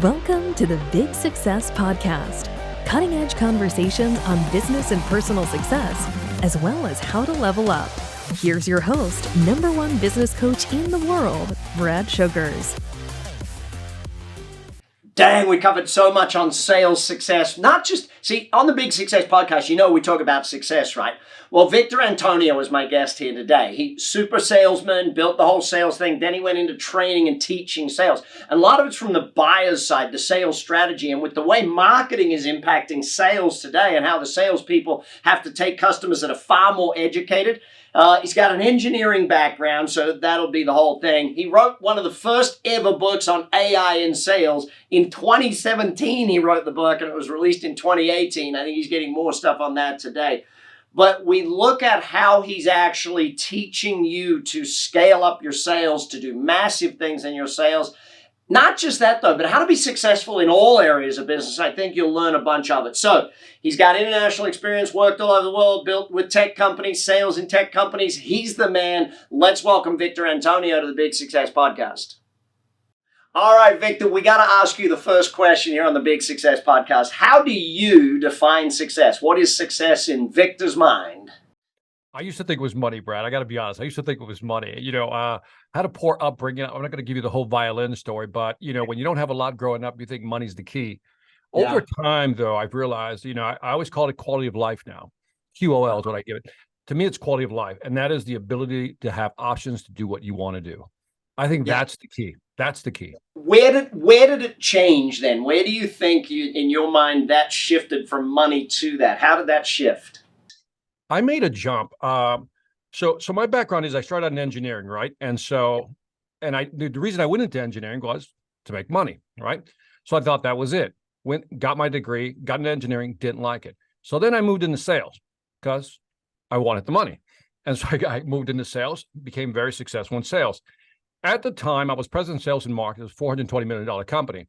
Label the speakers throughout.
Speaker 1: Welcome to the Big Success Podcast, cutting-edge conversations on business and personal success, as well as how to level up. Here's your host, #1 business coach in the world, Brad Sugars.
Speaker 2: Dang, we covered so much on sales success. Not just, on the Big Success Podcast, we talk about success, right? Well, Victor Antonio is my guest here today. He's super salesman, built the whole sales thing. Then he went into training and teaching sales. And a lot of it's from the buyer's side, the sales strategy. And with the way marketing is impacting sales today and how the salespeople have to take customers that are far more educated, he's got an engineering background, so that'll be the whole thing. He wrote one of the first ever books on AI in sales. In 2017, he wrote the book, and it was released in 2018. I think he's getting more stuff on that today. But we look at how he's actually teaching you to scale up your sales, to do massive things in your sales. Not just that, though, but how to be successful in all areas of business. I think you'll learn a bunch of it. So he's got international experience, worked all over the world, built with tech companies, sales in tech companies. He's the man. Let's welcome Victor Antonio to the Big Success Podcast. All right, Victor, we got to ask you the first question here on the Big Success Podcast. How do you define success? What is success in Victor's mind?
Speaker 3: I used to think it was money, Brad. I got to be honest. I used to think it was money. I had a poor upbringing. I'm not going to give you the whole violin story, but, when you don't have a lot growing up, you think money's the key. Over time, though, I've realized, I always call it quality of life now. QOL is what I give it. To me, it's quality of life. And that is the ability to have options to do what you want to do. I think that's the key. That's the key. Where
Speaker 2: did it change then? Where do you think in your mind that shifted from money to that? How did that shift?
Speaker 3: I made a jump. So my background is I started in engineering, right? And the reason I went into engineering was to make money, right? So I thought that was it. Got my degree, got into engineering, didn't like it. So then I moved into sales because I wanted the money. And so I moved into sales, became very successful in sales. At the time, I was president of sales and marketing. It was a $420 million company.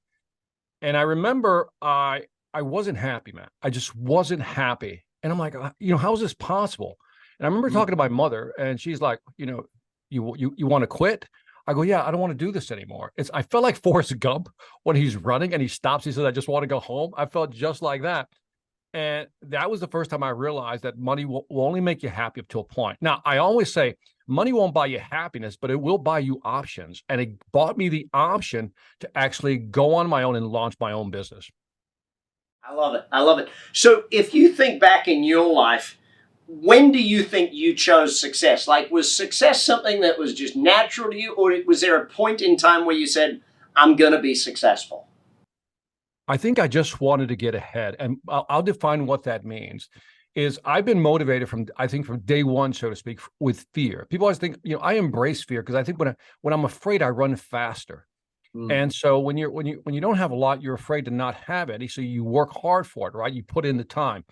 Speaker 3: And I remember I wasn't happy, man. I just wasn't happy. And I'm like, how is this possible? And I remember talking to my mother, and she's like, you want to quit? I go, yeah, I don't want to do this anymore. I felt like Forrest Gump when he's running and he stops. He says, I just want to go home. I felt just like that. And that was the first time I realized that money will only make you happy up to a point. Now, I always say money won't buy you happiness, but it will buy you options. And it bought me the option to actually go on my own and launch my own business.
Speaker 2: I love it. I love it. So if you think back in your life, when do you think you chose success? Like, was success something that was just natural to you, or was there a point in time where you said, I'm going to be successful?
Speaker 3: I think I just wanted to get ahead, and I'll define what that means. Is I've been motivated from day one, so to speak, with fear. People always think, I embrace fear because I think when I'm afraid, I run faster. And so when you don't have a lot, you're afraid to not have any. So you work hard for it, right? You put in the time.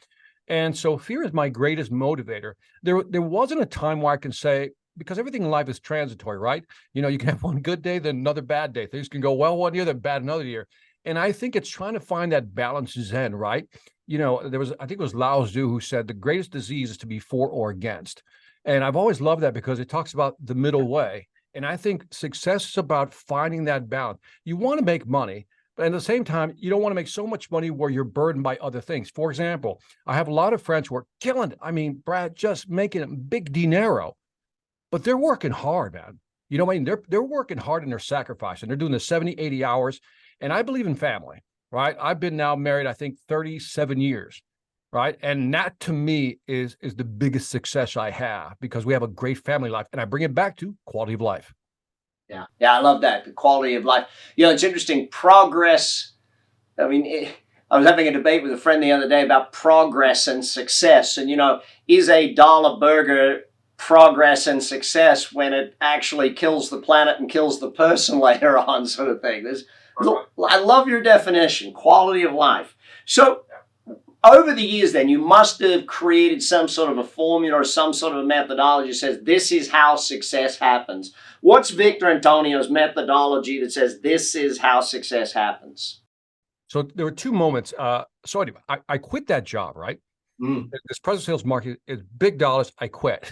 Speaker 3: And so fear is my greatest motivator. There wasn't a time where I can say, because everything in life is transitory, right? You can have one good day, then another bad day. Things can go well one year, then bad another year. And I think it's trying to find that balance zen, right? I think it was Lao Tzu who said the greatest disease is to be for or against. And I've always loved that because it talks about the middle way. And I think success is about finding that balance. You want to make money, but at the same time, you don't want to make so much money where you're burdened by other things. For example, I have a lot of friends who are killing it. I mean, Brad, just making big dinero, but they're working hard, man. You know what I mean? They're working hard and they're sacrificing. They're doing the 70, 80 hours. And I believe in family, right? I've been now married, I think, 37 years, right? And that to me is the biggest success I have because we have a great family life. And I bring it back to quality of life.
Speaker 2: Yeah, I love that, the quality of life. It's interesting, progress. I mean, I was having a debate with a friend the other day about progress and success. And, is a dollar burger progress and success when it actually kills the planet and kills the person later on, sort of thing? I love your definition, quality of life. So over the years then, you must have created some sort of a formula or some sort of a methodology that says this is how success happens. What's Victor Antonio's methodology that says this is how success happens?
Speaker 3: So there were two moments. So anyway, I quit that job, right? This president sales market is big dollars. I quit.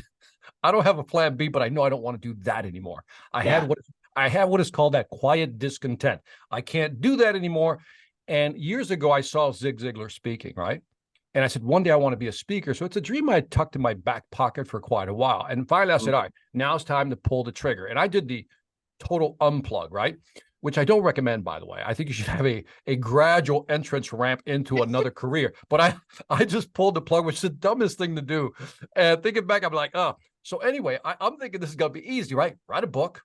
Speaker 3: I don't have a plan B, but I know I don't want to do that anymore. I I have what is called that quiet discontent. I can't do that anymore. And years ago, I saw Zig Ziglar speaking, right? And I said, one day I want to be a speaker. So it's a dream I had tucked in my back pocket for quite a while. And finally I said, all right, now it's time to pull the trigger. And I did the total unplug, right? Which I don't recommend, by the way. I think you should have a gradual entrance ramp into another career. But I just pulled the plug, which is the dumbest thing to do. And thinking back, I'm like, oh. So anyway, I'm thinking this is going to be easy, right? Write a book,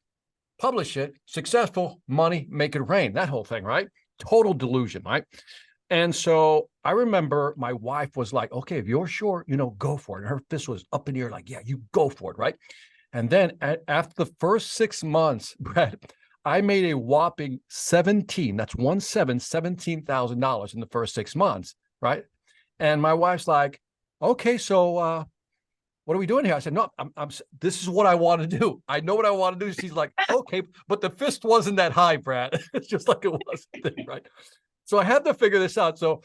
Speaker 3: publish it, successful, money, make it rain. That whole thing, right? Total delusion, right? And so I remember my wife was like, okay, if you're sure, go for it. And her fist was up in the air, like, yeah, you go for it, right? And then after the first 6 months, Brad, I made a whopping $17,000 in the first 6 months, right? And my wife's like, okay, so what are we doing here? I said, no, this is what I want to do. I know what I want to do. She's like, okay, but the fist wasn't that high, Brad. It's just like it was, right? So I had to figure this out. So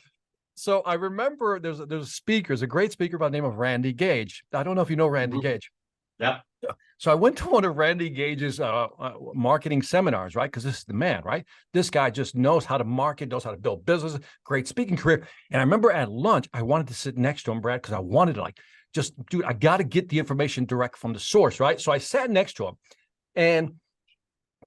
Speaker 3: I remember there's a speaker, a great speaker by the name of Randy Gage. I don't know if you know Randy Gage.
Speaker 2: Yeah.
Speaker 3: So I went to one of Randy Gage's marketing seminars, right? Because this is the man, right? This guy just knows how to market, knows how to build business, great speaking career. And I remember at lunch, I wanted to sit next to him, Brad, because I wanted to dude, I got to get the information direct from the source, right? So I sat next to him and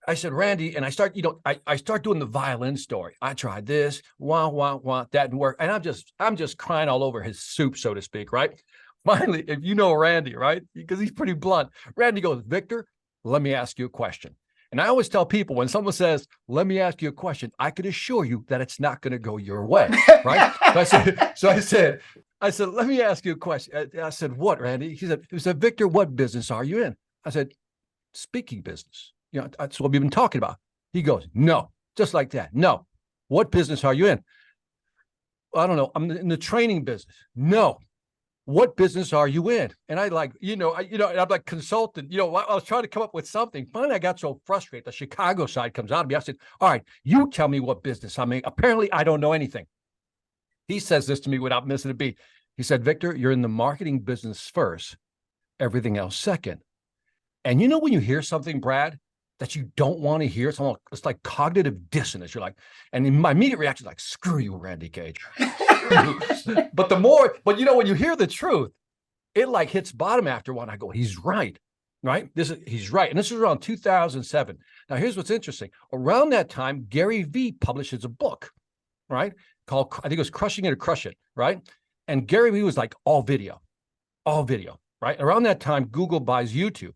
Speaker 3: I said, Randy, and I start doing the violin story. I tried this, that didn't work. And I'm just crying all over his soup, so to speak, right? Finally, if you know Randy, right? Because he's pretty blunt. Randy goes, Victor, let me ask you a question. And I always tell people when someone says, let me ask you a question, I can assure you that it's not going to go your way, right? So I said, let me ask you a question. I said, what, Randy? He said, Victor, what business are you in? I said, speaking business. That's what we've been talking about. He goes, no, just like that. No. What business are you in? I don't know. I'm in the training business. No. What business are you in? And I'm like consultant, I was trying to come up with something. Finally, I got so frustrated. The Chicago side comes out of me. I said, all right, you tell me what business I'm in. Apparently, I don't know anything. He says this to me without missing a beat. He said, Victor, you're in the marketing business first, everything else second. And when you hear something, Brad, that you don't want to hear, it's like cognitive dissonance. You're like, and my immediate reaction is like, screw you, Randy Gage. But when you hear the truth, it like hits bottom after one. I go, he's right, right? He's right. And this was around 2007. Now, here's what's interesting. Around that time, Gary Vee publishes a book, right? Called, I think it was Crushing It or Crush It, right? And Gary Vee was like all video, right? Around that time, Google buys YouTube.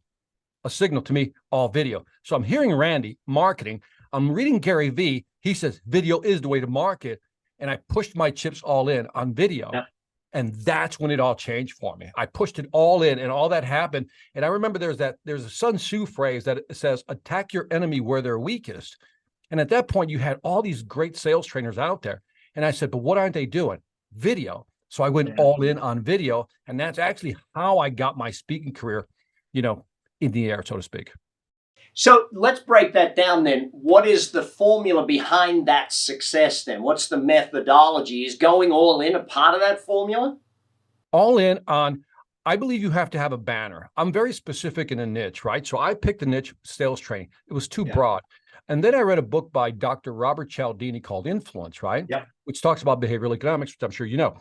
Speaker 3: A signal to me, all video. So I'm hearing Randy marketing. I'm reading Gary Vee. He says video is the way to market. And I pushed my chips all in on video. Yeah. And that's when it all changed for me. I pushed it all in and all that happened. And I remember there's a Sun Tzu phrase that says, attack your enemy where they're weakest. And at that point, you had all these great sales trainers out there. And I said, but what aren't they doing? Video. So I went all in on video. And that's actually how I got my speaking career, in the air, so to speak.
Speaker 2: So let's break that down then. What is the formula behind that success then? What's the methodology? Is going all in a part of that formula?
Speaker 3: All in on, I believe you have to have a banner. I'm very specific in a niche, right? So I picked the niche sales training. It was too broad. And then I read a book by Dr. Robert Cialdini called Influence, right? Yeah. Which talks about behavioral economics, which I'm sure you know.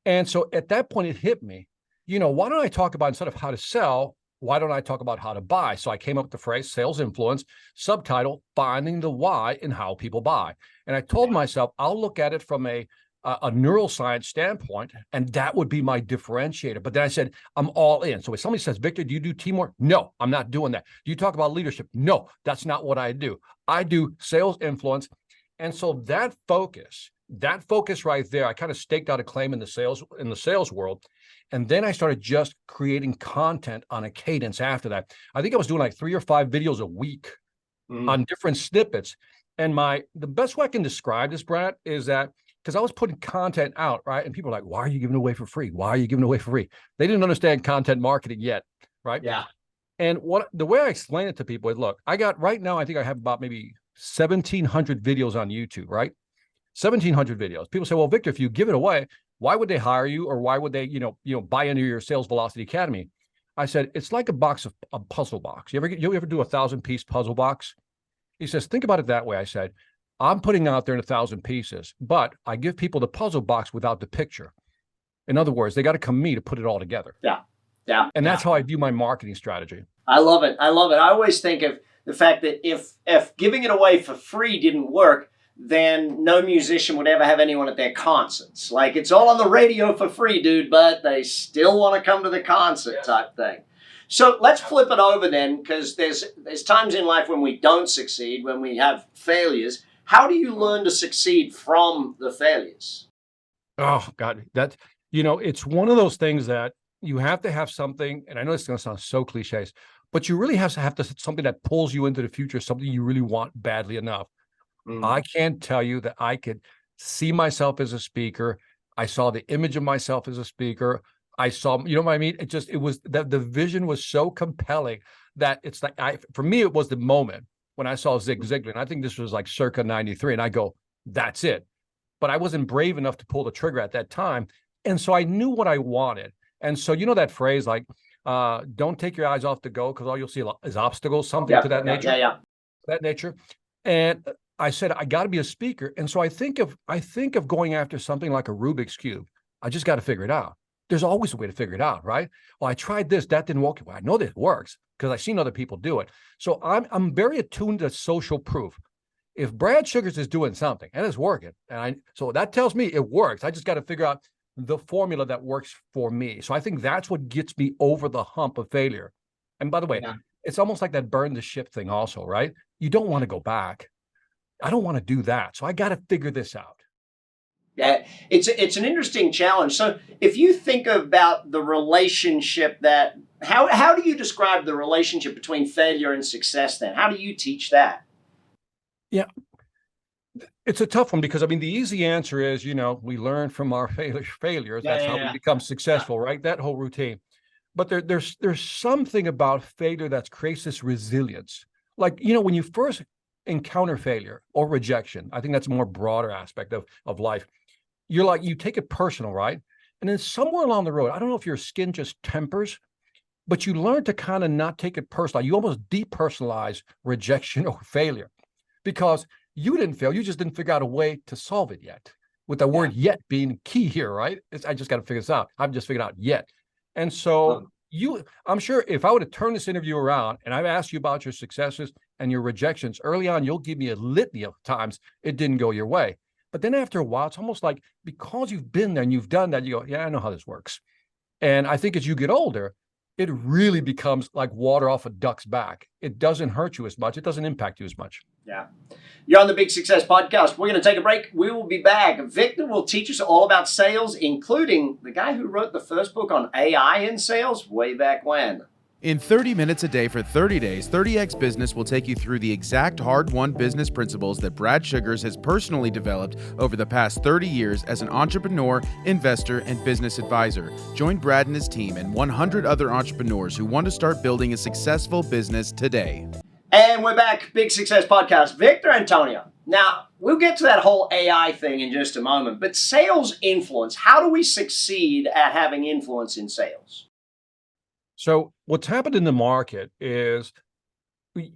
Speaker 3: And so at that point, it hit me, why don't I talk about, instead of how to sell, why don't I talk about how to buy? So I came up with the phrase sales influence, subtitle, finding the why in how people buy. And I told myself, I'll look at it from a neuroscience standpoint, and that would be my differentiator. But then I said, I'm all in. So if somebody says, Victor, do you do teamwork? No, I'm not doing that. Do you talk about leadership? No, that's not what I do. I do sales influence. And so that focus right there, I kind of staked out a claim in the sales world. And then I started just creating content on a cadence after that. I think I was doing like 3 or 5 videos a week on different snippets. And the best way I can describe this, Brad, is that because I was putting content out, right? And people are like, why are you giving it away for free? Why are you giving it away for free? They didn't understand content marketing yet, right? Yeah. And the way I explain it to people is, look, right now, I think I have about maybe 1,700 videos on YouTube, right? 1,700 videos. People say, well, Victor, if you give it away, why would they hire you, or why would they, buy into your Sales Velocity Academy? I said, it's like a puzzle box. You ever do a 1,000-piece puzzle box? He says, think about it that way. I said, I'm putting out there in 1,000 pieces, but I give people the puzzle box without the picture. In other words, they got to come to me to put it all together.
Speaker 2: Yeah. Yeah.
Speaker 3: And that's how I view my marketing strategy.
Speaker 2: I love it. I love it. I always think of the fact that if giving it away for free didn't work, then no musician would ever have anyone at their concerts. Like, it's all on the radio for free, dude, but they still want to come to the concert type thing. So let's flip it over then, because there's times in life when we don't succeed, when we have failures. How do you learn to succeed from the failures?
Speaker 3: Oh, God, it's one of those things that you have to have something, and I know it's going to sound so cliches, but you really have to something that pulls you into the future, something you really want badly enough. I can't tell you that I could see myself as a speaker. I saw the image of myself as a speaker. I saw, you know what I mean? It was that the vision was so compelling that it's like, for me, it was the moment when I saw Zig Ziglar. And I think this was like circa 93. And I go, that's it. But I wasn't brave enough to pull the trigger at that time. And so I knew what I wanted. And so, you know, that phrase, like, don't take your eyes off the goal because all you'll see is obstacles, something to that nature. That nature. And I said, I got to be a speaker. And so I think of going after something like a Rubik's Cube. I just got to figure it out. There's always a way to figure it out, right? Well, I tried this, that didn't work. Well, I know that it works because I've seen other people do it. So I'm very attuned to social proof. If Brad Sugars is doing something and it's working, so that tells me it works. I just got to figure out the formula that works for me. So I think that's what gets me over the hump of failure. And by the way, it's almost like that burn the ship thing also, right? You don't want to go back. I don't want to do that. So I got to figure this out.
Speaker 2: Yeah, it's an interesting challenge. So if you think about the relationship how do you describe the relationship between failure and success then? How do you teach that?
Speaker 3: Yeah, it's a tough one because, I mean, the easy answer is, we learn from our failures. That's how we become successful, right? That whole routine. But there's something about failure that creates this resilience. Like, when you first encounter failure or rejection, I think that's a more broader aspect of life. You're like, you take it personal, right? And then somewhere along the road, I don't know if your skin just tempers, but you learn to kind of not take it personal. You almost depersonalize rejection or failure because you didn't fail. You just didn't figure out a way to solve it yet. With the word yet being key here, right? I just got to figure this out. I've just figured out yet. And so I'm sure if I would have turned this interview around and I've asked you about your successes and your rejections early on, you'll give me a litany of times it didn't go your way. But then after a while, it's almost like because you've been there and you've done that, you go, yeah, I know how this works. And I think as you get older, it really becomes like water off a duck's back. It doesn't hurt you as much. It doesn't impact you as much.
Speaker 2: Yeah. You're on the Big Success Podcast. We're going to take a break. We will be back. Victor will teach us all about sales, including the guy who wrote the first book on AI in sales way back when.
Speaker 4: In 30 minutes a day for 30 days, 30X Business will take you through the exact hard-won business principles that Brad Sugars has personally developed over the past 30 years as an entrepreneur, investor, and business advisor. Join Brad and his team and 100 other entrepreneurs who want to start building a successful business today.
Speaker 2: And we're back, Big Success Podcast. Victor Antonio. Now, we'll get to that whole AI thing in just a moment, but sales influence, how do we succeed at having influence in sales?
Speaker 3: So what's happened in the market is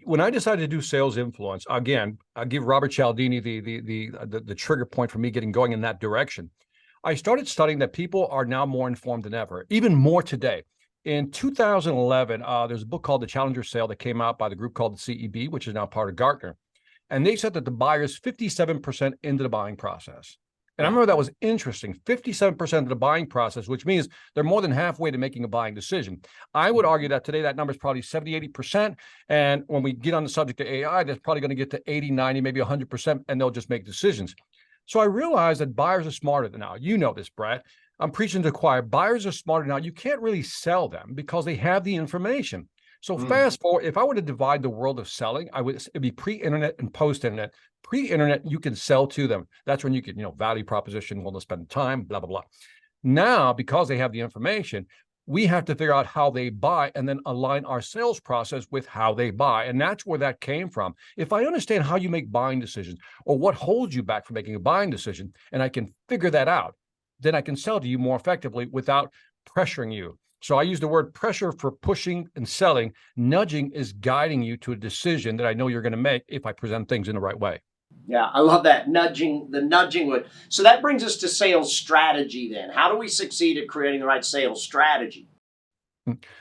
Speaker 3: when I decided to do sales influence, again, I'll give Robert Cialdini the trigger point for me getting going in that direction. I started studying that people are now more informed than ever, even more today. In 2011, there's a book called The Challenger Sale that came out by the group called the CEB, which is now part of Gartner. And they said that the buyer is 57% into the buying process. And I remember that was interesting, 57% of the buying process, which means they're more than halfway to making a buying decision. I would argue that today that number is probably 70, 80%. And when we get on the subject of AI, that's probably going to get to 80, 90, maybe 100%, and they'll just make decisions. So I realized that buyers are smarter than now. You know this, Brad. I'm preaching to the choir. Buyers are smarter now. You can't really sell them because they have the information. So fast forward, if I were to divide the world of selling, it'd be pre-internet and post-internet. Pre-internet, you can sell to them. That's when you can, value proposition, willing to spend time, blah, blah, blah. Now, because they have the information, we have to figure out how they buy and then align our sales process with how they buy. And that's where that came from. If I understand how you make buying decisions or what holds you back from making a buying decision, and I can figure that out, then I can sell to you more effectively without pressuring you. So I use the word pressure for pushing and selling. Nudging is guiding you to a decision that I know you're going to make if I present things in the right way.
Speaker 2: Yeah, I love that. Nudging, the nudging word. So that brings us to sales strategy then. How do we succeed at creating the right sales strategy?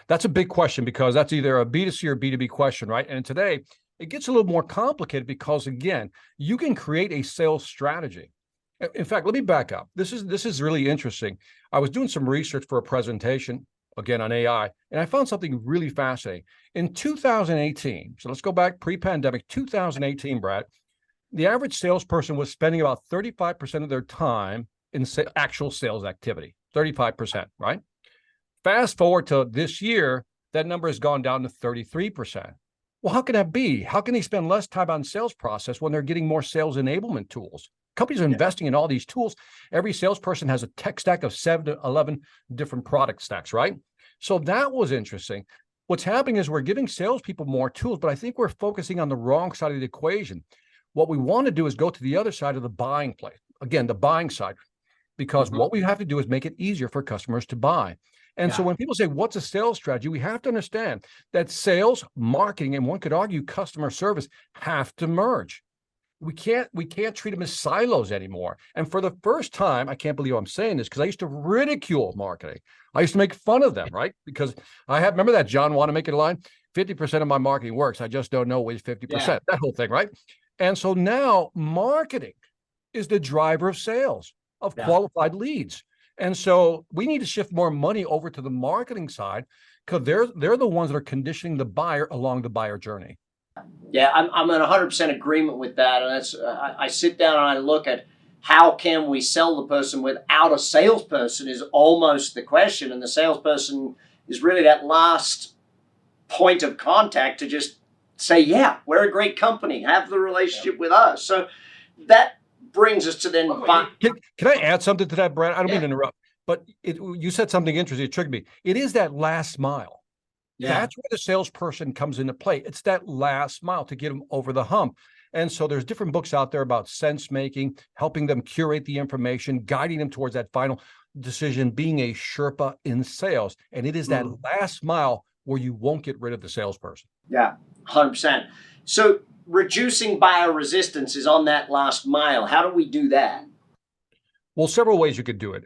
Speaker 3: That's a big question because that's either a B2C or B2B question, right? And today it gets a little more complicated because, again, you can create a sales strategy. In fact, let me back up. This is really interesting. I was doing some research for a presentation, again, on AI, and I found something really fascinating. In 2018, so let's go back pre-pandemic, 2018, Brad, the average salesperson was spending about 35% of their time in actual sales activity, 35%, right? Fast forward to this year, that number has gone down to 33%. Well, how can that be? How can they spend less time on sales process when they're getting more sales enablement tools? Companies are investing in all these tools. Every salesperson has a tech stack of 7 to 11 different product stacks, right? So that was interesting. What's happening is we're giving salespeople more tools, but I think we're focusing on the wrong side of the equation. What we want to do is go to the other side of the buying play. Again, the buying side, because what we have to do is make it easier for customers to buy. And so when people say, what's a sales strategy? We have to understand that sales, marketing, and one could argue customer service have to merge. We can't treat them as silos anymore. And for the first time, I can't believe I'm saying this because I used to ridicule marketing. I used to make fun of them, right? Because remember that John Wanamaker line? 50% of my marketing works. I just don't know which 50%, that whole thing, right? And so now marketing is the driver of sales, of qualified leads. And so we need to shift more money over to the marketing side because they're the ones that are conditioning the buyer along the buyer journey.
Speaker 2: Yeah, I'm in 100% agreement with that. And that's I sit down and I look at how can we sell the person without a salesperson is almost the question. And the salesperson is really that last point of contact to just say, yeah, we're a great company, have the relationship with us. So that brings us to then.
Speaker 3: Can I add something to that, Brad? I don't mean to interrupt, but you said something interesting. It triggered me. It is that last mile. That's where the salesperson comes into play. It's that last mile to get them over the hump. And so there's different books out there about sense making, helping them curate the information, guiding them towards that final decision, being a Sherpa in sales. And it is that last mile where you won't get rid of the salesperson.
Speaker 2: Yeah, 100%. So reducing buyer resistance is on that last mile. How do we do that?
Speaker 3: Well, several ways you could do it.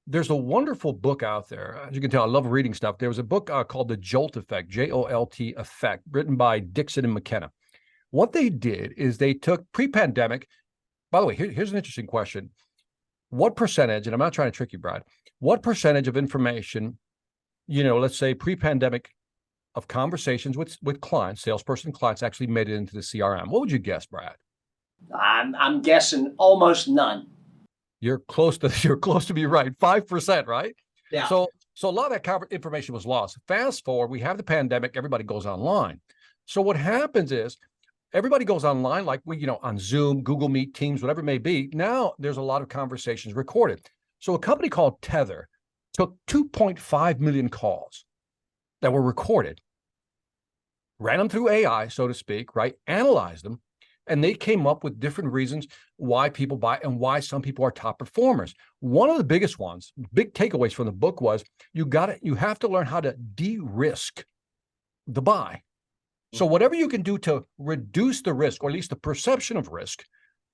Speaker 3: There's a wonderful book out there. As you can tell, I love reading stuff. There was a book called The Jolt Effect, Jolt Effect, written by Dixon and McKenna. What they did is they took pre-pandemic. By the way, here's an interesting question. What percentage, and I'm not trying to trick you, Brad, what percentage of information, let's say pre-pandemic of conversations with clients, salesperson clients actually made it into the CRM? What would you guess, Brad?
Speaker 2: I'm guessing almost none.
Speaker 3: You're close to be right. 5%, right?
Speaker 2: Yeah.
Speaker 3: So a lot of that information was lost. Fast forward, we have the pandemic, everybody goes online. So what happens is everybody goes online, like on Zoom, Google Meet, Teams, whatever it may be. Now there's a lot of conversations recorded. So a company called Tether took 2.5 million calls that were recorded, ran them through AI, so to speak, right? Analyzed them. And they came up with different reasons why people buy and why some people are top performers. One of the biggest ones, big takeaways from the book was you have to learn how to de-risk the buy. So whatever you can do to reduce the risk, or at least the perception of risk,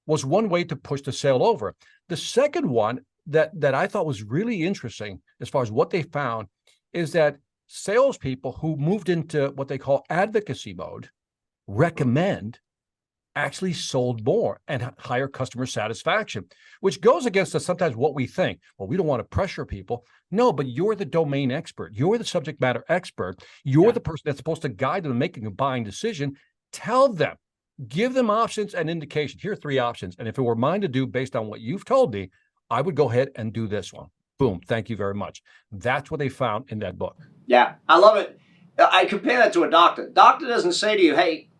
Speaker 3: was one way to push the sale over. The second one that I thought was really interesting as far as what they found is that salespeople who moved into what they call advocacy mode recommend actually sold more and higher customer satisfaction, which goes against sometimes what we think. Well, we don't want to pressure people. No, but you're the domain expert. You're the subject matter expert. You're the person that's supposed to guide them in making a buying decision. Tell them, give them options and indications. Here are 3 options. And if it were mine to do based on what you've told me, I would go ahead and do this one. Boom. Thank you very much. That's what they found in that book.
Speaker 2: Yeah, I love it. I compare that to a doctor. Doctor doesn't say to you, hey,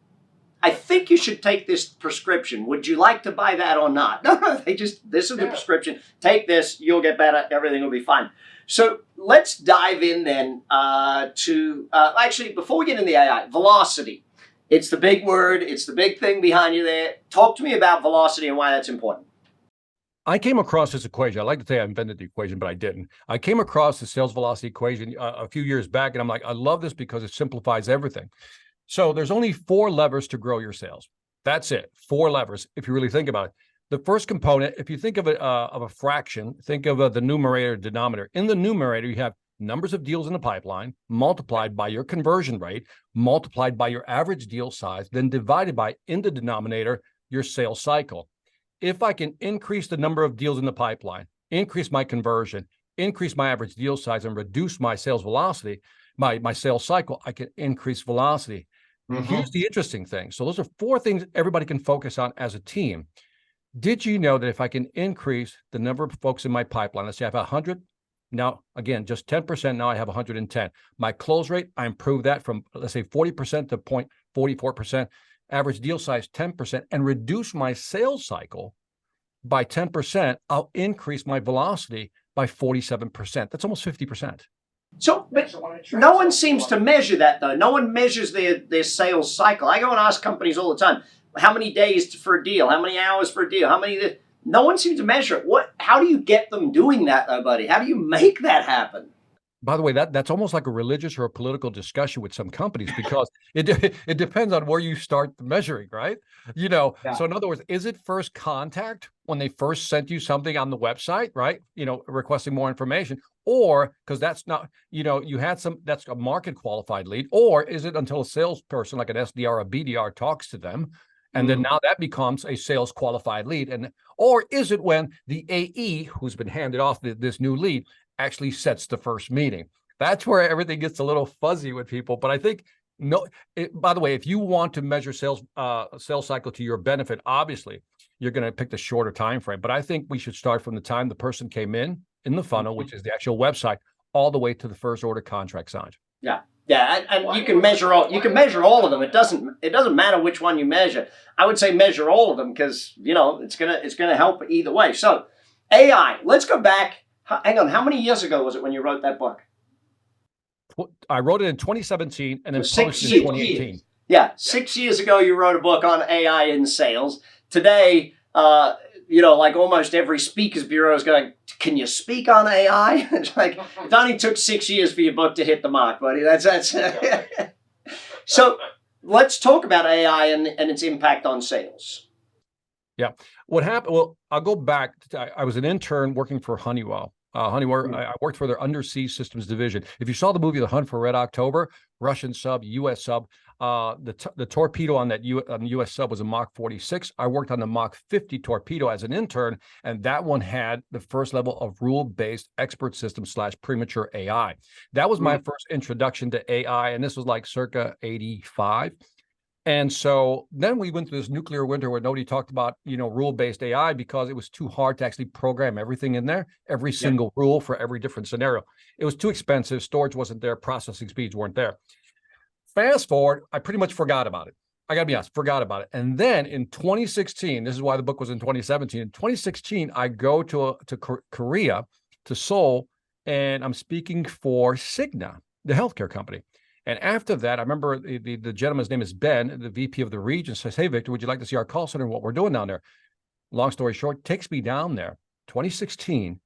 Speaker 2: I think you should take this prescription. Would you like to buy that or not? No, this is the prescription. Take this, you'll get better, everything will be fine. So let's dive in then actually, before we get into the AI, velocity. It's the big word. It's the big thing behind you there. Talk to me about velocity and why that's important.
Speaker 3: I came across this equation. I like to say I invented the equation, but I didn't. I came across the sales velocity equation a few years back, and I'm like, I love this because it simplifies everything. So there's only 4 levers to grow your sales. That's it. 4 levers, if you really think about it. The first component, if you think of it of a fraction, think of the numerator, denominator. In the numerator, you have numbers of deals in the pipeline multiplied by your conversion rate, multiplied by your average deal size, then divided by, in the denominator, your sales cycle. If I can increase the number of deals in the pipeline, increase my conversion, increase my average deal size, and reduce my sales velocity, my sales cycle, I can increase velocity. Here's the interesting thing. So those are 4 things everybody can focus on as a team. Did you know that if I can increase the number of folks in my pipeline, let's say I have 100, now, again, just 10%, now I have 110. My close rate, I improved that from, let's say, 40% to 0.44%, average deal size 10%, and reduce my sales cycle by 10%, I'll increase my velocity by 47%. That's almost 50%.
Speaker 2: So, but no one seems to measure that, though. No one measures their sales cycle. I go and ask companies all the time, how many days for a deal? How many hours for a deal? How many? No one seems to measure it. How do you get them doing that, though, buddy? How do you make that happen?
Speaker 3: By the way, that's almost like a religious or a political discussion with some companies, because it depends on where you start measuring, right? Yeah. So in other words, is it first contact when they first sent you something on the website, right? Requesting more information, or because that's not, you had that's a market qualified lead, or is it until a salesperson like an SDR or a BDR talks to them, and then now that becomes a sales qualified lead, or is it when the AE who's been handed off this new lead actually sets the first meeting? That's where everything gets a little fuzzy with people. But I think, by the way, if you want to measure sales cycle to your benefit, obviously you're going to pick the shorter time frame. But I think we should start from the time the person came in the funnel, which is the actual website, all the way to the first order contract signed.
Speaker 2: Yeah, and you can measure all of them. It doesn't matter which one you measure. I would say measure all of them, because it's gonna help either way. So AI. Let's go back. Hang on. How many years ago was it when you wrote that book?
Speaker 3: I wrote it in 2017 and then published it in 2018.
Speaker 2: Yeah, 6 years ago you wrote a book on AI in sales. Today, like almost every speakers bureau is going, can you speak on AI? It's like, it only took 6 years for your book to hit the mark, buddy. That's So let's talk about AI and its impact on sales.
Speaker 3: Yeah. What happened? Well, I'll go back. I was an intern working for Honeywell. I worked for their undersea systems division. If you saw the movie The Hunt for Red October, Russian sub, U.S. sub, the torpedo on that on the U.S. sub was a Mach 46. I worked on the Mach 50 torpedo as an intern, and that one had the first level of rule-based expert system / premature AI. That was my first introduction to AI, and this was like circa 85. And so then we went through this nuclear winter where nobody talked about, rule-based AI, because it was too hard to actually program everything in there, every single rule for every different scenario. It was too expensive. Storage wasn't there. Processing speeds weren't there. Fast forward, I pretty much forgot about it. I got to be honest, forgot about it. And then in 2016, this is why the book was in 2017. In 2016, I go to Korea, to Seoul, and I'm speaking for Cigna, the healthcare company. And after that, I remember the gentleman's name is Ben, the VP of the region, says, hey, Victor, would you like to see our call center and what we're doing down there? Long story short, takes me down there, 2016.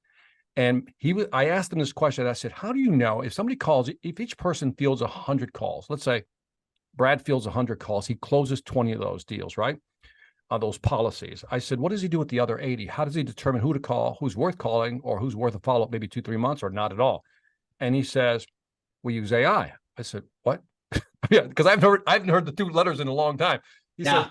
Speaker 3: And I asked him this question. I said, how do you know if somebody calls, if each person fields 100 calls, let's say Brad fields 100 calls, he closes 20 of those deals, right? Those policies. I said, what does he do with the other 80? How does he determine who to call, who's worth calling, or who's worth a follow-up, maybe 2-3 months, or not at all? And he says, we use AI. I said, what? Yeah, because I haven't heard the 2 letters in a long time. He said,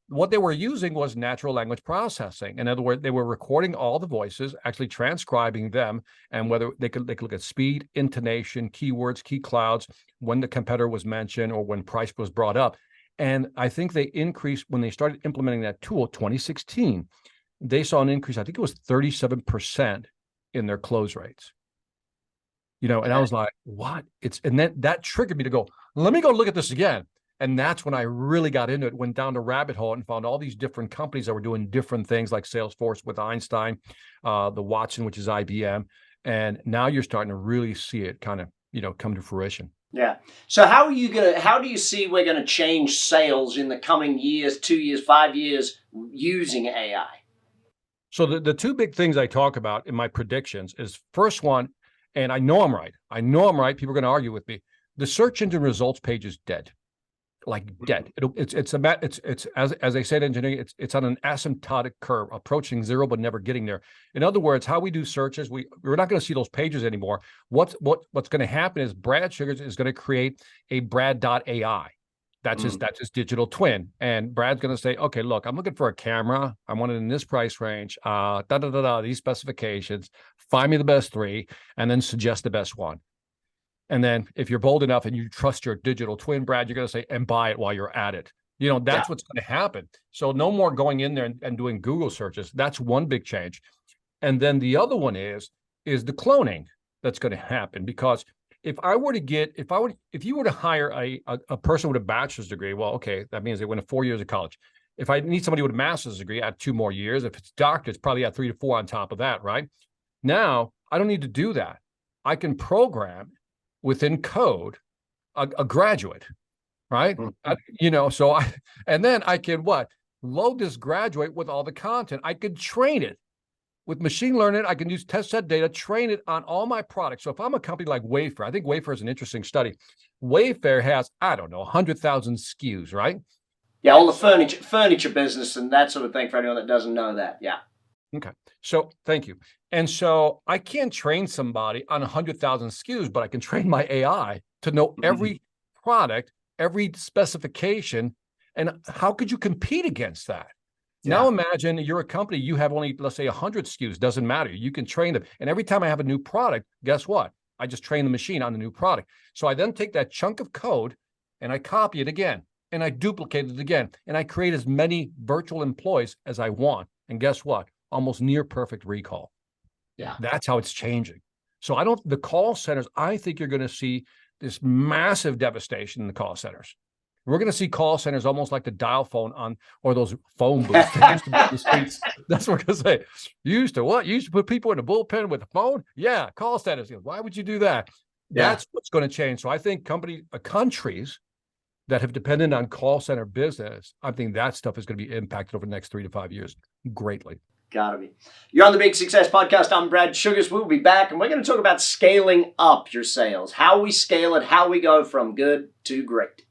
Speaker 3: what they were using was natural language processing. In other words, they were recording all the voices, actually transcribing them, and whether they could look at speed, intonation, keywords, key clouds, when the competitor was mentioned or when price was brought up. And I think they increased when they started implementing that tool, 2016. They saw an increase. I think it was 37% in their close rates. And I was like, what? And then that triggered me to go, let me go look at this again. And that's when I really got into it, went down the rabbit hole and found all these different companies that were doing different things, like Salesforce with Einstein, the Watson, which is IBM. And now you're starting to really see it kind of, come to fruition.
Speaker 2: Yeah. So how do you see we're going to change sales in the coming years, 2 years, 5 years using AI?
Speaker 3: So the two big things I talk about in my predictions is first one, and I know I'm right. I know I'm right. People are going to argue with me. The search engine results page is dead, like dead. It's as they say in engineering, it's on an asymptotic curve, approaching zero but never getting there. In other words, how we do searches, we're not going to see those pages anymore. What's going to happen is Brad Sugars is going to create a Brad.ai. That's his digital twin. And Brad's going to say, okay, look, I'm looking for a camera. I want it in this price range, these specifications, find me the best three, and then suggest the best one. And then if you're bold enough and you trust your digital twin, Brad, you're going to say, and buy it while you're at it. That's what's going to happen. So no more going in there and doing Google searches. That's one big change. And then the other one is the cloning that's going to happen, because if you were to hire a person with a bachelor's degree, well, okay, that means they went to 4 years of college. If I need somebody with a master's degree, add 2 more years. If it's doctor, it's probably add 3 to 4 on top of that, right? Now, I don't need to do that. I can program within code a graduate, right? And then I can load this graduate with all the content. I could train it. With machine learning, I can use test set data, train it on all my products. So if I'm a company like Wayfair, I think Wayfair is an interesting study. Wayfair has, 100,000 SKUs, right?
Speaker 2: Yeah, all the furniture business and that sort of thing for anyone that doesn't know that. Yeah.
Speaker 3: Okay. So thank you. And so I can't train somebody on 100,000 SKUs, but I can train my AI to know every product, every specification. And how could you compete against that? Yeah. Now imagine you're a company, you have only, let's say 100 SKUs, doesn't matter. You can train them. And every time I have a new product, guess what? I just train the machine on the new product. So I then take that chunk of code and I copy it again and I duplicate it again. And I create as many virtual employees as I want. And guess what? Almost near perfect recall.
Speaker 2: Yeah.
Speaker 3: That's how it's changing. So the call centers, I think you're going to see this massive devastation in the call centers. We're going to see call centers almost like the dial phone or those phone booths that used to be in the streets. That's what we're going to say. You used to put people in a bullpen with a phone? Yeah, call centers. Why would you do that? Yeah. That's what's going to change. So I think countries that have depended on call center business, I think that stuff is going to be impacted over the next 3 to 5 years greatly.
Speaker 2: Gotta be. You're on the Big Success Podcast. I'm Brad Sugars. We'll be back and we're going to talk about scaling up your sales, how we scale it, how we go from good to great.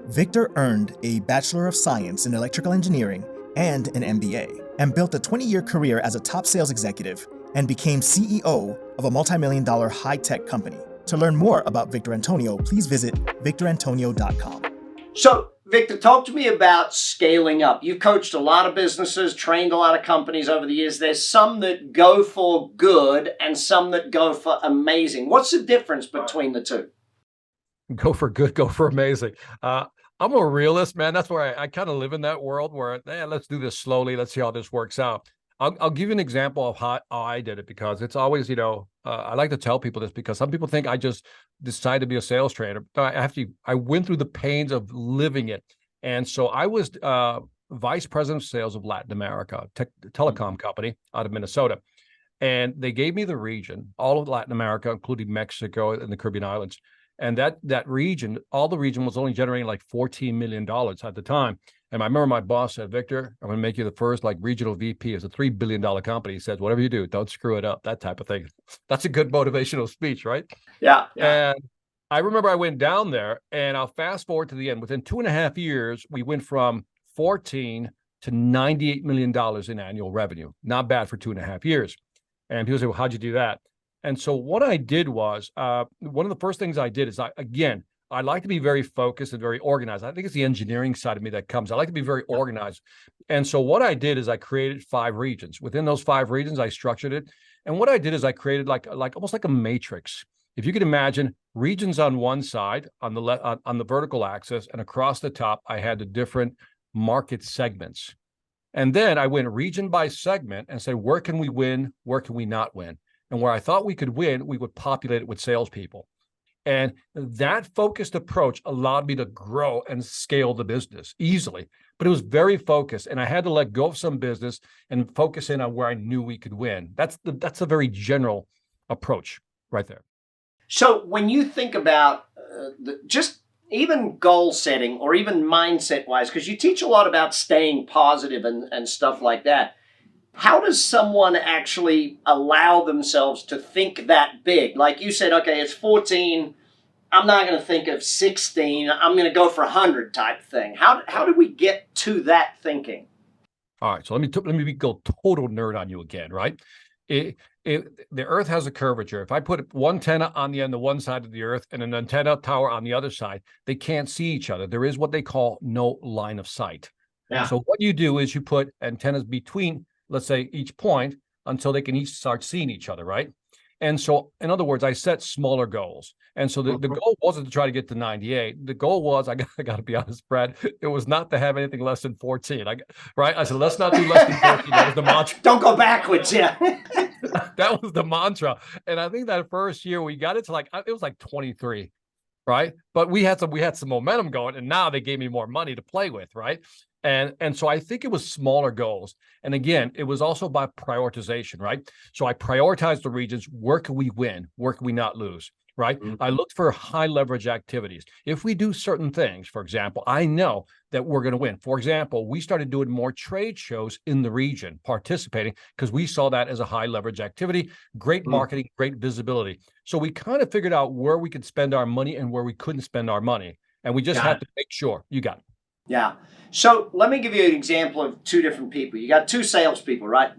Speaker 5: Victor earned a Bachelor of Science in Electrical Engineering and an MBA, and built a 20-year career as a top sales executive and became CEO of a multimillion-dollar high-tech company. To learn more about Victor Antonio, please visit victorantonio.com.
Speaker 2: So, Victor, talk to me about scaling up. You've coached a lot of businesses, trained a lot of companies over the years. There's some that go for good and some that go for amazing. What's the difference between the two?
Speaker 3: Go for good, go for amazing. I'm a realist, man. That's where I kind of live in that world where, let's do this slowly. Let's see how this works out. I'll give you an example of how I did it, because it's always, I like to tell people this because some people think I just decided to be a sales trainer. I went through the pains of living it. And so I was vice president of sales of Latin America, telecom company out of Minnesota. And they gave me the region, all of Latin America, including Mexico and the Caribbean islands. And that region, all the region was only generating like $14 million at the time. And I remember my boss said, Victor, I'm going to make you the first regional VP. It's a $3 billion company. He said, whatever you do, don't screw it up, that type of thing. That's a good motivational speech, right?
Speaker 2: Yeah.
Speaker 3: And I remember I went down there, and I'll fast forward to the end. Within 2.5 years, we went from 14 to $98 million in annual revenue. Not bad for 2.5 years. And people say, well, how'd you do that? And so what I did was, one of the first things I did is I like to be very focused and very organized. I think it's the engineering side of me that comes. I like to be very organized. And so what I did is I created 5 regions. Within those 5 regions, I structured it. And what I did is I created like almost like a matrix. If you could imagine regions on one side, on the vertical axis, and across the top, I had the different market segments. And then I went region by segment and said, where can we win? Where can we not win? And where I thought we could win, we would populate it with salespeople. And that focused approach allowed me to grow and scale the business easily. But it was very focused, and I had to let go of some business and focus in on where I knew we could win. That's a very general approach right there.
Speaker 2: So when you think about just even goal setting or even mindset wise, because you teach a lot about staying positive and stuff like that, How does someone actually allow themselves to think that big? Like you said, okay, it's 14. I'm not going to think of 16. I'm going to go for 100 type thing. How do we get to that thinking?
Speaker 3: All right, so let me go total nerd on you again, right? The Earth has a curvature. If I put one antenna on the end of one side of the Earth and an antenna tower on the other side, they can't see each other. There is what they call no line of sight.
Speaker 2: Yeah.
Speaker 3: So what you do is you put antennas between, let's say, each point until they can each start seeing each other, right? And so, in other words, I set smaller goals. And so the goal wasn't to try to get to 98. The goal was, I got to be honest, Brad, it was not to have anything less than 14. Right? I said, let's not do less than 14. That was the mantra.
Speaker 2: Don't go backwards, yeah.
Speaker 3: That was the mantra. And I think that first year we got it to it was like 23, right? But we had some momentum going, and now they gave me more money to play with, right? And so I think it was smaller goals. And again, it was also about prioritization, right? So I prioritized the regions. Where can we win? Where can we not lose? Right? Mm-hmm. I looked for high leverage activities. If we do certain things, for example, I know that we're going to win. For example, we started doing more trade shows in the region, participating, because we saw that as a high leverage activity, great marketing, great visibility. So we kind of figured out where we could spend our money and where we couldn't spend our money. And we just had to make sure. You got it.
Speaker 2: Yeah. So let me give you an example of two different people. You got two salespeople, right?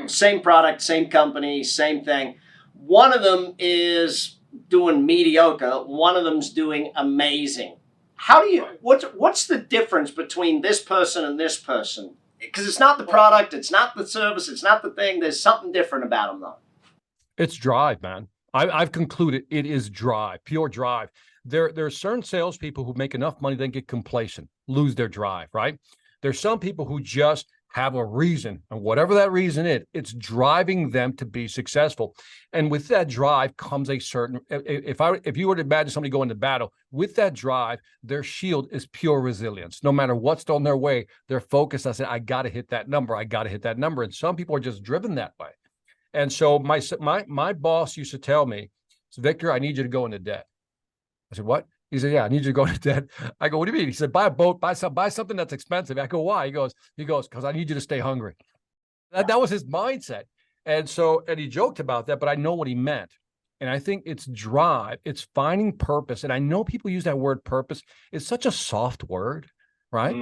Speaker 2: Same product, same company, same thing. One of them is doing mediocre. One of them's doing amazing. What's the difference between this person and this person? Because it's not the product, it's not the service, it's not the thing. There's something different about them, though.
Speaker 3: It's drive, man. I've concluded it is drive, pure drive. There are certain salespeople who make enough money, then get complacent, lose their drive, right? There's some people who just have a reason, and whatever that reason is, it's driving them to be successful. And with that drive comes a certain, if you were to imagine somebody going to battle, with that drive, their shield is pure resilience. No matter what's thrown their way, they're focused. I said, I got to hit that number. I got to hit that number. And some people are just driven that way. And so my boss used to tell me, Victor, I need you to go into debt. I said, what? He said, yeah, I need you to go into debt. I go, what do you mean? He said, buy a boat, buy something that's expensive. I go, why? He goes, because I need you to stay hungry. That was his mindset. And he joked about that, but I know what he meant. And I think it's drive, it's finding purpose. And I know people use that word purpose. It's such a soft word, right?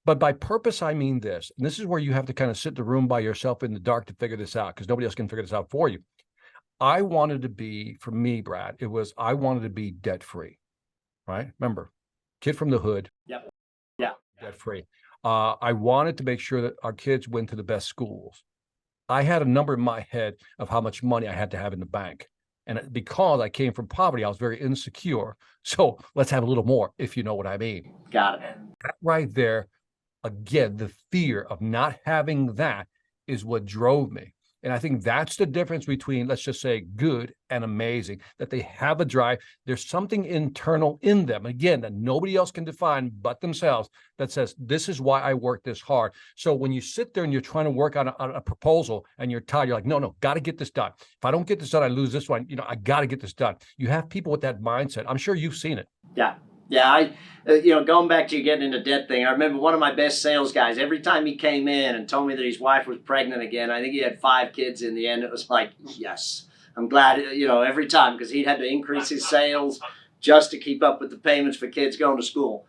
Speaker 3: But by purpose, I mean this. And this is where you have to kind of sit in the room by yourself in the dark to figure this out, because nobody else can figure this out for you. I wanted to be, for me, Brad, I wanted to be debt-free, right? Remember, kid from the hood.
Speaker 2: Yep. Yeah.
Speaker 3: Debt-free. I wanted to make sure that our kids went to the best schools. I had a number in my head of how much money I had to have in the bank. And because I came from poverty, I was very insecure. So let's have a little more, if you know what I mean.
Speaker 2: Got it.
Speaker 3: Right there, again, the fear of not having that is what drove me. And I think that's the difference between, let's just say, good and amazing, that they have a drive. There's something internal in them, again, that nobody else can define but themselves, that says, this is why I work this hard. So when you sit there and you're trying to work on a proposal and you're tired, you're like, no, got to get this done. If I don't get this done, I lose this one. I got to get this done. You have people with that mindset. I'm sure you've seen it.
Speaker 2: Yeah. Yeah, going back to you getting into debt thing, I remember one of my best sales guys, every time he came in and told me that his wife was pregnant again, I think he had 5 kids in the end. It was like, yes, I'm glad, every time, because he'd had to increase his sales just to keep up with the payments for kids going to school.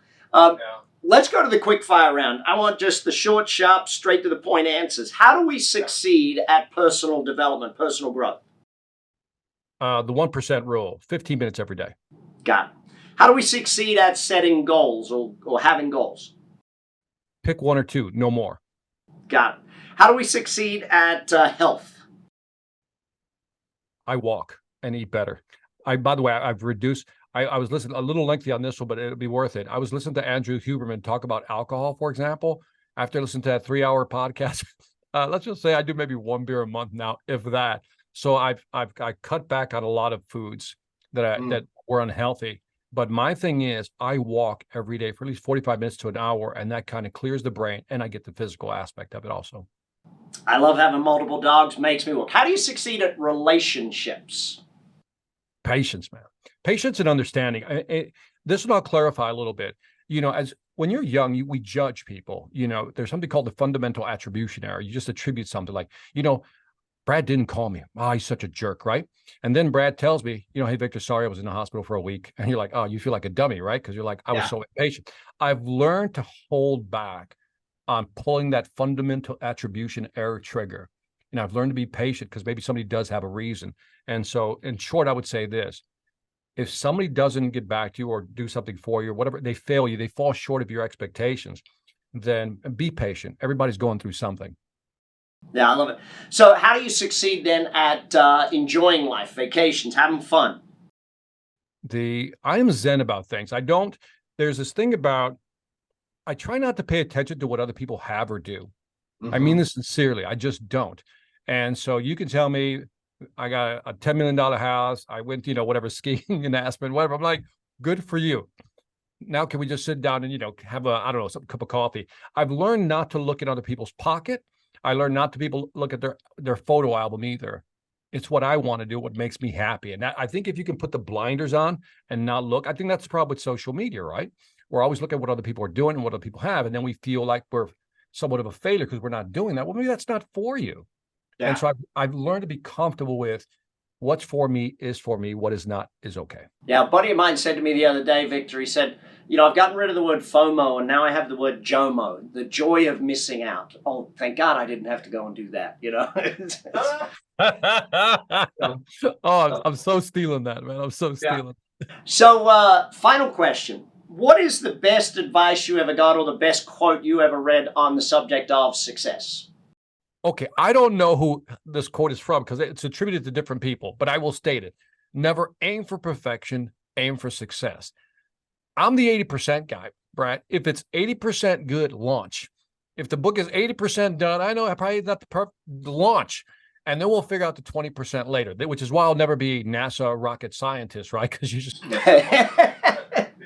Speaker 2: Let's go to the quick fire round. I want just the short, sharp, straight to the point answers. How do we succeed at personal development, personal growth?
Speaker 3: The 1% rule, 15 minutes every day.
Speaker 2: Got it. How do we succeed at setting goals or having goals?
Speaker 3: Pick 1 or 2, no more.
Speaker 2: Got it. How do we succeed at health?
Speaker 3: I walk and eat better. By the way, I've reduced, I was listening, a little lengthy on this one, but it'll be worth it. I was listening to Andrew Huberman talk about alcohol, for example. After listening to that 3-hour podcast, let's just say I do maybe 1 beer a month now, if that. So I cut back on a lot of foods that were unhealthy. But my thing is, I walk every day for at least 45 minutes to an hour, and that kind of clears the brain, and I get the physical aspect of it also.
Speaker 2: I love having multiple dogs, makes me walk. How do you succeed at relationships? Patience,
Speaker 3: man. Patience and understanding. This will I'll clarify a little bit. As when you're young, we judge people. There's something called the fundamental attribution error. You just attribute something like, Brad didn't call me. Oh, he's such a jerk, right? And then Brad tells me, hey, Victor, sorry, I was in the hospital for a week. And you're like, oh, you feel like a dummy, right? Because you're like, I was so impatient. I've learned to hold back on pulling that fundamental attribution error trigger. And I've learned to be patient because maybe somebody does have a reason. And so in short, I would say this. If somebody doesn't get back to you or do something for you or whatever, they fail you, they fall short of your expectations, then be patient. Everybody's going through something.
Speaker 2: Yeah, I love it. So how do you succeed then at enjoying life, vacations, having fun?
Speaker 3: I am zen about things. There's this thing about, I try not to pay attention to what other people have or do. I mean this sincerely. I just don't. And so you can tell me, I got a $10 million house. I went, whatever, skiing in Aspen, whatever. I'm like, good for you. Now, can we just sit down and, have some cup of coffee? I've learned not to look at other people's pocket. I learned not to look at their photo album either. It's what I want to do, what makes me happy. And I think if you can put the blinders on and not look, I think that's the problem with social media, right? We're always looking at what other people are doing and what other people have. And then we feel like we're somewhat of a failure because we're not doing that. Well, maybe that's not for you. Yeah. And so I've learned to be comfortable with what's for me is for me. What is not is okay.
Speaker 2: Yeah, a buddy of mine said to me the other day, Victor, he said, I've gotten rid of the word FOMO and now I have the word JOMO, the joy of missing out. Oh, thank God I didn't have to go and do that,
Speaker 3: Oh, I'm so stealing that, man. I'm so stealing.
Speaker 2: Yeah. So final question. What is the best advice you ever got or the best quote you ever read on the subject of success?
Speaker 3: Okay, I don't know who this quote is from because it's attributed to different people, but I will state it. Never aim for perfection, aim for success. I'm the 80% guy, Brad. If it's 80% good, launch. If the book is 80% done, I know I probably not the launch. And then we'll figure out the 20% later, which is why I'll never be a NASA rocket scientist, right? Because you just...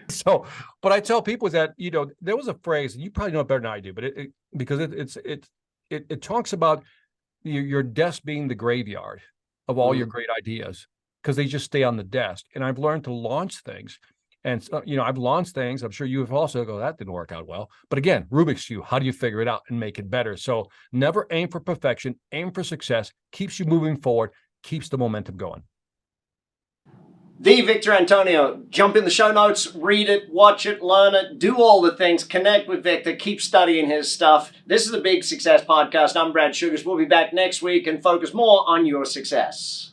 Speaker 3: So, but I tell people that, there was a phrase, and you probably know it better than I do, but it talks about your desk being the graveyard of all your great ideas because they just stay on the desk. And I've learned to launch things. And, I've launched things. I'm sure you have also that didn't work out well. But again, Rubik's Cube, how do you figure it out and make it better? So never aim for perfection, aim for success, keeps you moving forward, keeps the momentum going.
Speaker 2: The Victor Antonio. Jump in the show notes, read it, watch it, learn it, do all the things, connect with Victor, keep studying his stuff. This is the Big Success Podcast. I'm Brad Sugars. We'll be back next week and focus more on your success.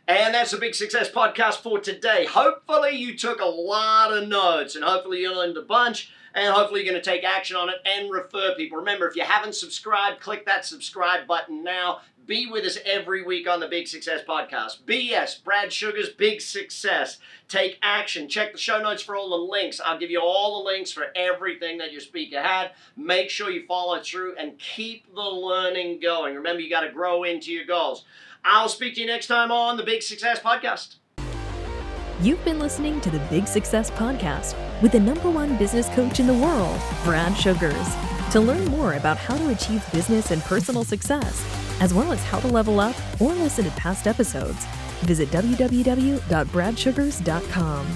Speaker 2: And that's the Big Success Podcast for today. Hopefully you took a lot of notes and hopefully you learned a bunch and hopefully you're going to take action on it and refer people. Remember, if you haven't subscribed, click that subscribe button now. Be with us every week on the Big Success Podcast. BS, Brad Sugars, Big Success. Take action. Check the show notes for all the links. I'll give you all the links for everything that your speaker had. Make sure you follow through and keep the learning going. Remember, you got to grow into your goals. I'll speak to you next time on the Big Success Podcast.
Speaker 1: You've been listening to the Big Success Podcast with the #1 business coach in the world, Brad Sugars. To learn more about how to achieve business and personal success, as well as how to level up or listen to past episodes, visit www.bradsugars.com.